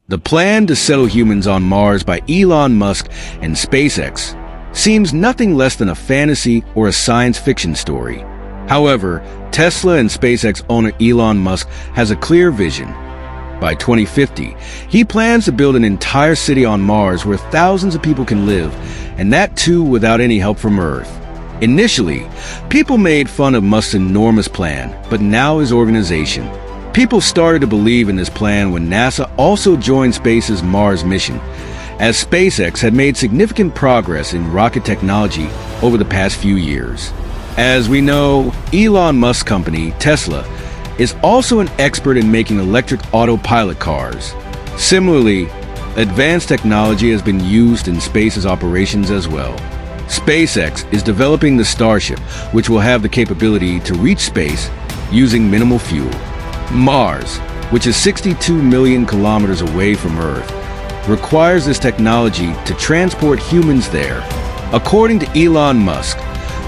The plan to settle humans on Mars by Elon Musk and SpaceX seems nothing less than a fantasy or a science fiction story. However, Tesla and SpaceX owner Elon Musk has a clear vision. By 2050, he plans to build an entire city on Mars where thousands of people can live, and that too without any help from Earth. Initially, people made fun of Musk's enormous plan, but now his organization. People started to believe in this plan when NASA also joined Space's Mars mission, as SpaceX had made significant progress in rocket technology over the past few years. As we know, Elon Musk's company, Tesla, is also an expert in making electric autopilot cars. Similarly, advanced technology has been used in Space's operations as well. SpaceX is developing the Starship, which will have the capability to reach space using minimal fuel. Mars, which is 62 million kilometers away from Earth, requires this technology to transport humans there. According to Elon Musk,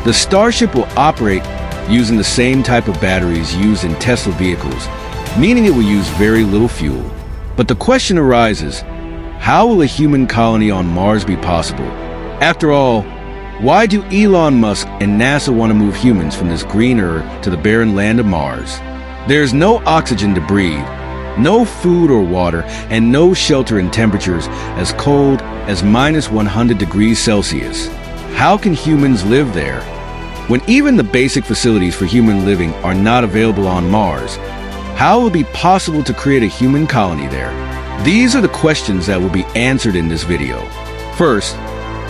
the Starship will operate using the same type of batteries used in Tesla vehicles, meaning it will use very little fuel. But the question arises, how will a human colony on Mars be possible? After all, why do Elon Musk and NASA want to move humans from this green Earth to the barren land of Mars? There's no oxygen to breathe, no food or water, and no shelter in temperatures as cold as -100 degrees Celsius. How can humans live there? When even the basic facilities for human living are not available on Mars, how will it be possible to create a human colony there? These are the questions that will be answered in this video. First,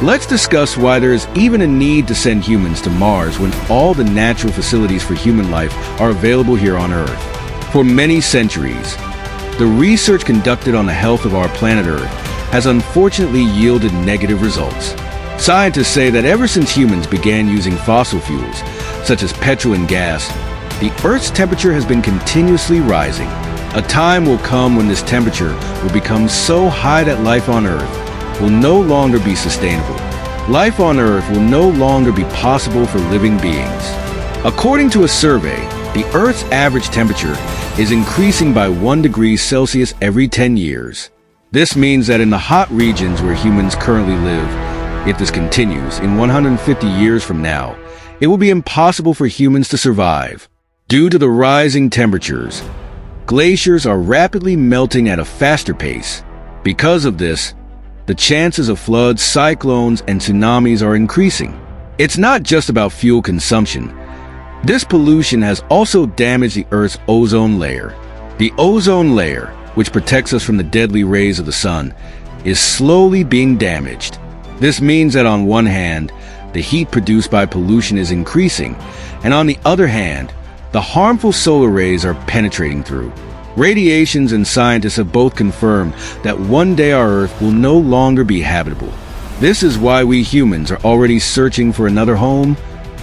let's discuss why there is even a need to send humans to Mars when all the natural facilities for human life are available here on Earth. For many centuries, the research conducted on the health of our planet Earth has unfortunately yielded negative results. Scientists say that ever since humans began using fossil fuels, such as petrol and gas, the Earth's temperature has been continuously rising. A time will come when this temperature will become so high that life on Earth will no longer be sustainable. Life on Earth will no longer be possible for living beings. According to a survey, the Earth's average temperature is increasing by 1 degree Celsius every 10 years. This means that in the hot regions where humans currently live, if this continues, in 150 years from now, it will be impossible for humans to survive. Due to the rising temperatures, glaciers are rapidly melting at a faster pace. Because of this, the chances of floods, cyclones, and tsunamis are increasing. It's not just about fuel consumption. This pollution has also damaged the Earth's ozone layer. The ozone layer, which protects us from the deadly rays of the sun, is slowly being damaged. This means that on one hand, the heat produced by pollution is increasing, and on the other hand, the harmful solar rays are penetrating through. Radiations and scientists have both confirmed that one day our Earth will no longer be habitable. This is why we humans are already searching for another home,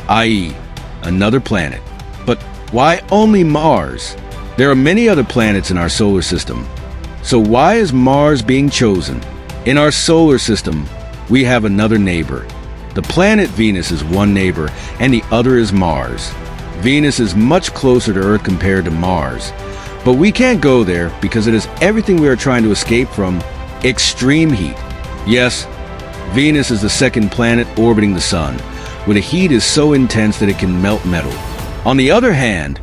i.e., another planet. But why only Mars? There are many other planets in our solar system. So why is Mars being chosen? In our solar system, we have another neighbor. The planet Venus is one neighbor, and the other is Mars. Venus is much closer to Earth compared to Mars. But we can't go there because it is everything we are trying to escape from: extreme heat. Yes, Venus is the second planet orbiting the Sun, where the heat is so intense that it can melt metal. On the other hand,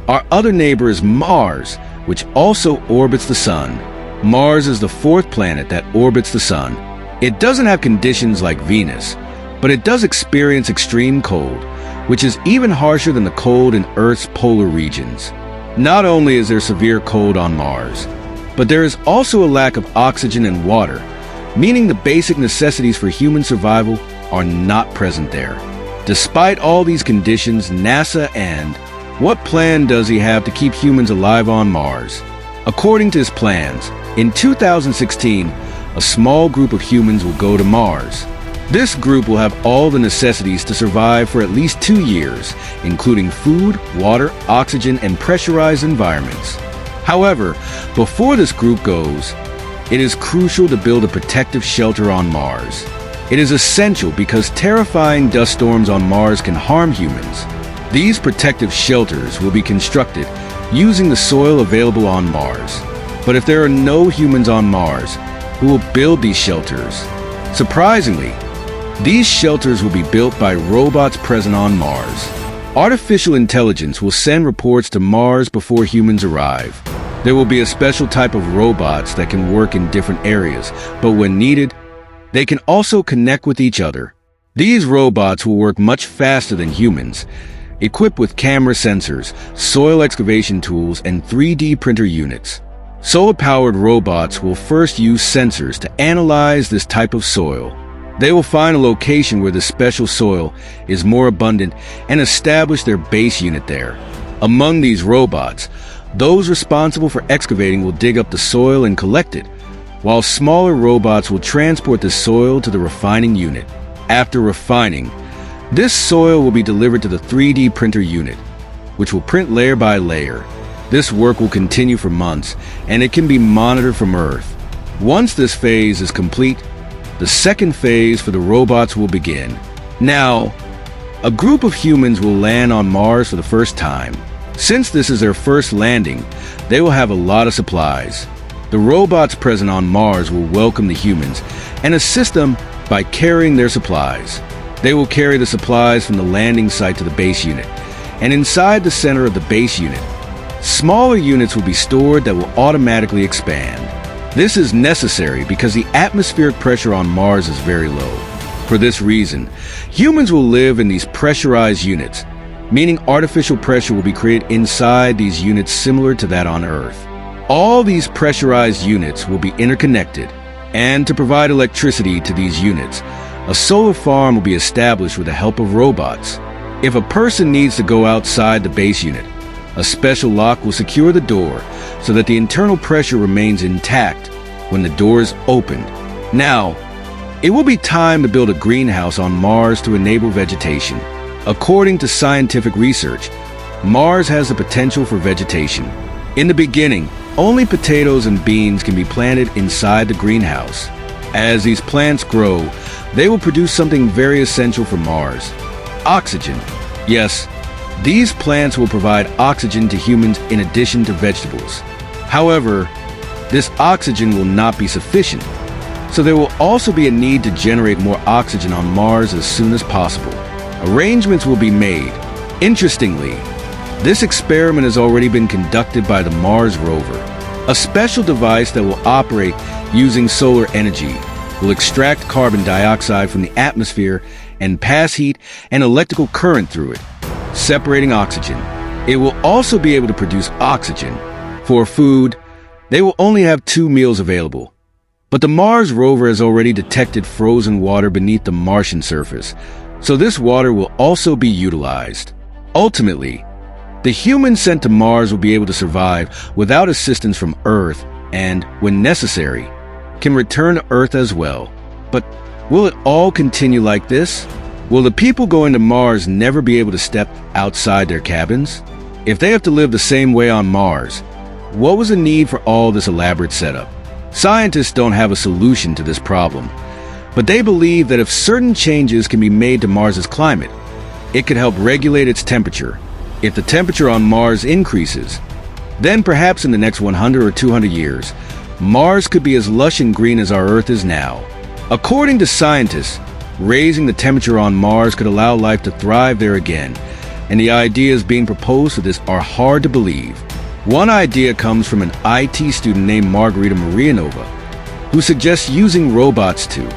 our other neighbor is Mars, which also orbits the Sun. Mars is the fourth planet that orbits the Sun. It doesn't have conditions like Venus, but it does experience extreme cold, which is even harsher than the cold in Earth's polar regions. Not only is there severe cold on Mars, but there is also a lack of oxygen and water, meaning the basic necessities for human survival are not present there. Despite all these conditions, NASA what plan does he have to keep humans alive on Mars? According to his plans, in 2016, a small group of humans will go to Mars. This group will have all the necessities to survive for at least 2 years, including food, water, oxygen, and pressurized environments. However, before this group goes, it is crucial to build a protective shelter on Mars. It is essential because terrifying dust storms on Mars can harm humans. These protective shelters will be constructed using the soil available on Mars. But if there are no humans on Mars, who will build these shelters? Surprisingly, these shelters will be built by robots present on Mars. Artificial intelligence will send reports to Mars before humans arrive. There will be a special type of robots that can work in different areas, but when needed, they can also connect with each other. These robots will work much faster than humans, equipped with camera sensors, soil excavation tools, and 3D printer units. Solar-powered robots will first use sensors to analyze this type of soil. They will find a location where the special soil is more abundant and establish their base unit there. Among these robots, those responsible for excavating will dig up the soil and collect it, while smaller robots will transport the soil to the refining unit. After refining, this soil will be delivered to the 3D printer unit, which will print layer by layer. This work will continue for months, and it can be monitored from Earth. Once this phase is complete, the second phase for the robots will begin. Now, a group of humans will land on Mars for the first time. Since this is their first landing, they will have a lot of supplies. The robots present on Mars will welcome the humans and assist them by carrying their supplies. They will carry the supplies from the landing site to the base unit, and inside the center of the base unit, smaller units will be stored that will automatically expand. This is necessary because the atmospheric pressure on Mars is very low. For this reason, humans will live in these pressurized units, meaning artificial pressure will be created inside these units similar to that on Earth. All these pressurized units will be interconnected, and to provide electricity to these units, a solar farm will be established with the help of robots. If a person needs to go outside the base unit, a special lock will secure the door so that the internal pressure remains intact when the door is opened. Now, it will be time to build a greenhouse on Mars to enable vegetation. According to scientific research, Mars has the potential for vegetation. In the beginning, only potatoes and beans can be planted inside the greenhouse. As these plants grow, they will produce something very essential for Mars: oxygen. Yes, these plants will provide oxygen to humans in addition to vegetables. However, this oxygen will not be sufficient, so there will also be a need to generate more oxygen on Mars as soon as possible. Arrangements will be made. Interestingly, this experiment has already been conducted by the Mars rover. A special device that will operate using solar energy will extract carbon dioxide from the atmosphere and pass heat and electrical current through it, separating oxygen. It will also be able to produce oxygen. For food, they will only have 2 meals available. But the Mars rover has already detected frozen water beneath the Martian surface, so this water will also be utilized. Ultimately, the humans sent to Mars will be able to survive without assistance from Earth and, when necessary, can return to Earth as well. But will it all continue like this? Will the people going to Mars never be able to step outside their cabins? If they have to live the same way on Mars, what was the need for all this elaborate setup? Scientists don't have a solution to this problem, but they believe that if certain changes can be made to Mars's climate, it could help regulate its temperature. If the temperature on Mars increases, then perhaps in the next 100 or 200 years, Mars could be as lush and green as our Earth is now. According to scientists, raising the temperature on Mars could allow life to thrive there again, and the ideas being proposed for this are hard to believe. One idea comes from an IT student named Margarita Marianova, who suggests using robots too.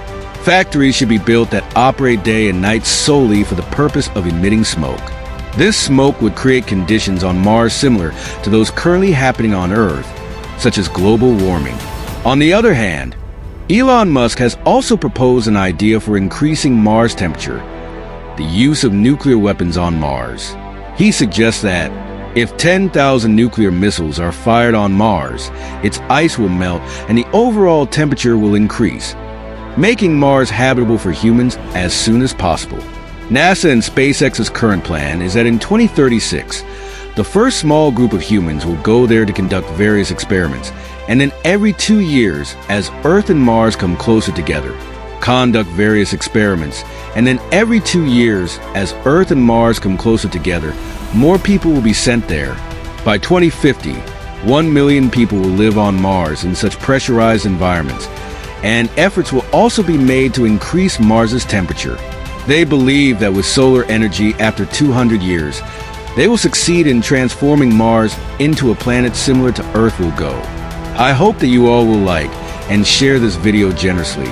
Factories should be built that operate day and night solely for the purpose of emitting smoke. This smoke would create conditions on Mars similar to those currently happening on Earth, such as global warming. On the other hand, Elon Musk has also proposed an idea for increasing Mars temperature: the use of nuclear weapons on Mars. He suggests that if 10,000 nuclear missiles are fired on Mars, its ice will melt and the overall temperature will increase, making Mars habitable for humans as soon as possible. NASA and SpaceX's current plan is that in 2036, the first small group of humans will go there to conduct various experiments, and then every 2 years, as Earth and Mars come closer together, conduct various experiments, and then every 2 years, as Earth and Mars come closer together, more people will be sent there. By 2050, 1 million people will live on Mars in such pressurized environments, and efforts will also be made to increase Mars's temperature. They believe that with solar energy after 200 years, they will succeed in transforming Mars into a planet similar to Earth will go. I hope that you all will like and share this video generously.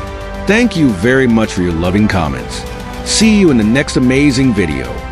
Thank you very much for your loving comments. See you in the next amazing video.